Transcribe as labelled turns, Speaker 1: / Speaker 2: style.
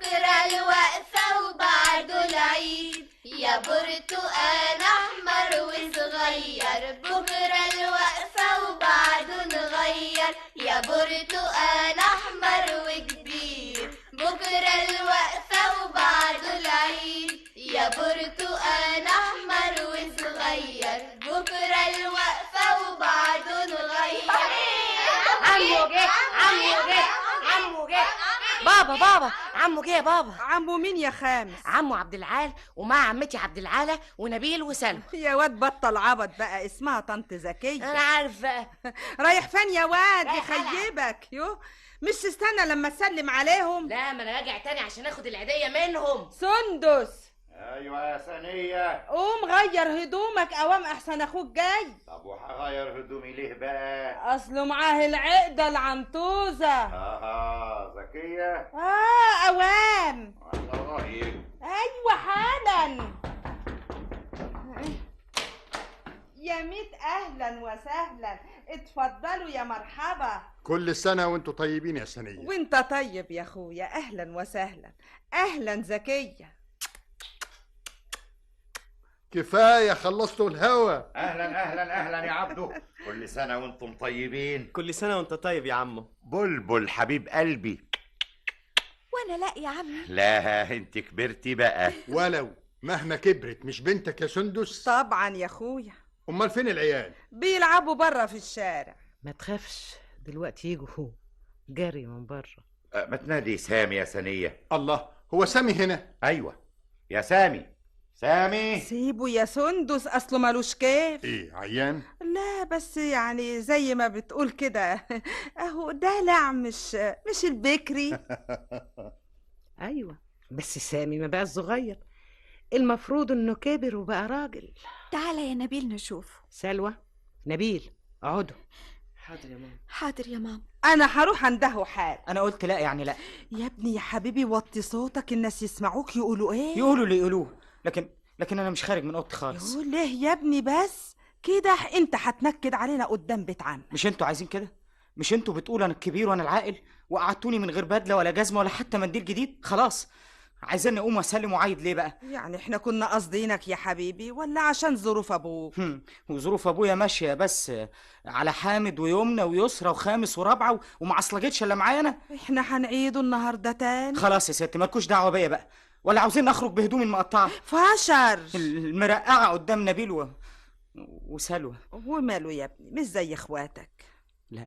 Speaker 1: بكرة الوقفة وبعده العيد، يا برتقال أحمر وصغير، بكرة الوقفة وبعده نغير، يا برتقال أحمر وكبير، بكرة الوقفة وبعده العيد، يا برتقال أحمر وصغير، بكرة الوقفة وبعده نغير.
Speaker 2: عمو جه، عمو جه، عمو جه. بابا عمو جه يا بابا.
Speaker 3: عمو مين يا خامس؟
Speaker 2: عمو عبد العال ومع عمتي عبد العالة ونبيل وسلمى.
Speaker 3: يا واد بطل عبط بقى، اسمها طنط زكية.
Speaker 2: انا عارف بقى.
Speaker 3: رايح فين يا واد؟
Speaker 2: رايح
Speaker 3: يخيبك يو. مش تستنى لما تسلم عليهم؟
Speaker 2: لا، ما انا راجع تاني عشان اخد العيدية منهم.
Speaker 3: سندس،
Speaker 4: ايوه يا ثانية.
Speaker 3: قوم غير هدومك اوام احسن اخوك جاي.
Speaker 4: طب وهغير هدومي ليه بقى؟
Speaker 3: اصله معاه العقدة العنطوزة.
Speaker 4: زكية.
Speaker 3: اوام.
Speaker 4: الله رهيب.
Speaker 3: ايوه حالا. يا ميت اهلا وسهلا، اتفضلوا يا مرحبا.
Speaker 5: كل سنة وانتوا طيبين يا ثانية.
Speaker 3: وانت طيب يا اخويا، اهلا وسهلا. اهلا زكية.
Speaker 5: كفاية خلصتوا الهوا.
Speaker 4: اهلا اهلا اهلا يا عبدو، كل سنة وانتم طيبين.
Speaker 6: كل سنة وانت طيب يا عمو.
Speaker 4: بلبل حبيب قلبي.
Speaker 1: وانا لا يا عمي.
Speaker 4: لا انت كبرتي بقى.
Speaker 5: ولو مهما كبرت مش بنتك يا سندس؟
Speaker 3: طبعا يا اخويا.
Speaker 5: امال فين العيال؟
Speaker 3: بيلعبوا بره في الشارع.
Speaker 7: ما تخافش، دلوقتي يجوا هو جري من بره.
Speaker 4: ما تنادي سامي يا ثانية.
Speaker 5: الله، هو سامي هنا؟
Speaker 4: ايوه يا سامي. سامي
Speaker 3: سيبه يا سندس، اصله مالوش كيف.
Speaker 5: ايه عيان؟
Speaker 3: لا بس يعني زي ما بتقول كده اهو دلع، مش البكري.
Speaker 7: ايوه بس سامي ما بقى صغير، المفروض انه كبر وبقى راجل.
Speaker 1: تعالى يا نبيل نشوفه.
Speaker 7: سلوى، نبيل، اقعدوا.
Speaker 6: حاضر يا ماما.
Speaker 1: حاضر يا ماما.
Speaker 3: انا هروح انده حال.
Speaker 6: انا قلت لا يعني لا.
Speaker 3: يا ابني يا حبيبي وطي صوتك، الناس يسمعوك يقولوا ايه.
Speaker 6: يقولوا اللي يقولوه، لكن انا مش خارج من اوضتي خالص.
Speaker 3: يقول ليه يا ابني بس كده؟ انت هتنكد علينا قدام بيت عمك.
Speaker 6: مش انتوا عايزين كده؟ مش انتوا بتقولوا انا الكبير وانا العاقل وقعدتوني من غير بدله ولا جزمه ولا حتى منديل جديد؟ خلاص عايزاني اقوم واسلم وعايد ليه بقى؟
Speaker 3: يعني احنا كنا قاصدينك يا حبيبي ولا عشان ظروف ابوك؟
Speaker 6: وظروف ابويا ماشيه بس على حامد ويمنى ويسرى وخامس ورابعه وما عصلجتش الا معايا انا.
Speaker 3: احنا هنعيده النهارده تاني.
Speaker 6: خلاص يا ستي مالكوش دعوه بيا بقى، ولا عاوزين اخرج بهدومي المقطعه
Speaker 3: فشر
Speaker 6: المرقعه قدام نبيل وسلوى.
Speaker 3: وماله يا ابني، مش زي اخواتك.